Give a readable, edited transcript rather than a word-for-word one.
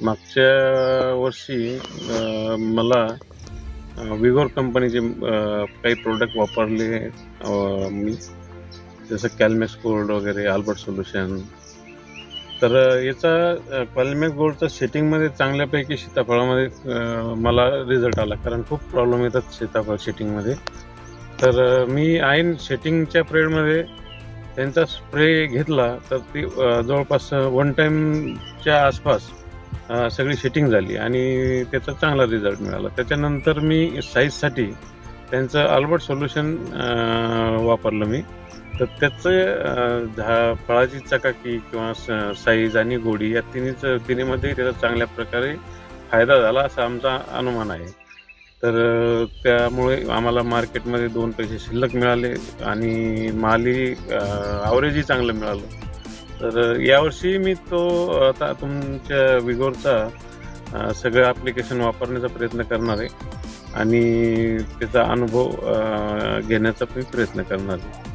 मागच्या वर्षी मला विगोर कंपनीचे काही प्रोडक्ट वापरले मी, जसं कॅल्मेक्स गोल्ड वगैरे, अल्बर्ट सोल्युशन. तर याचा कॅल्मेक्स गोल्डचा सेटिंगमध्ये चांगल्यापैकी सीताफळामध्ये मला रिझल्ट आला, कारण खूप प्रॉब्लेम येतात सीताफळ सेटिंगमध्ये. तर मी ऐन सेटिंगच्या पिरियडमध्ये त्यांचा स्प्रे घेतला, तर ती जवळपास 1 टाईमच्या आसपास सगळी सेटिंग झाली आणि त्याचा चांगला रिझल्ट मिळाला. त्याच्यानंतर मी साईजसाठी त्यांचं अल्बर्ट सोल्युशन वापरलं मी. तर त्याचं फळाची चकाकी किंवा साईज आणि गोडी या तिन्हीमध्ये त्याचा चांगल्या प्रकारे फायदा झाला असा आमचा अनुमान आहे. तर त्यामुळे आम्हाला मार्केटमध्ये 2 पैसे शिल्लक मिळाले आणि मालही ॲव्हरेजही चांगलं मिळालं. तर यावर्षी मी आता तुमच्या विगोरचा सगळं ॲप्लिकेशन वापरण्याचा प्रयत्न करणार आहे आणि त्याचा अनुभव घेण्याचा मी प्रयत्न करणार आहे.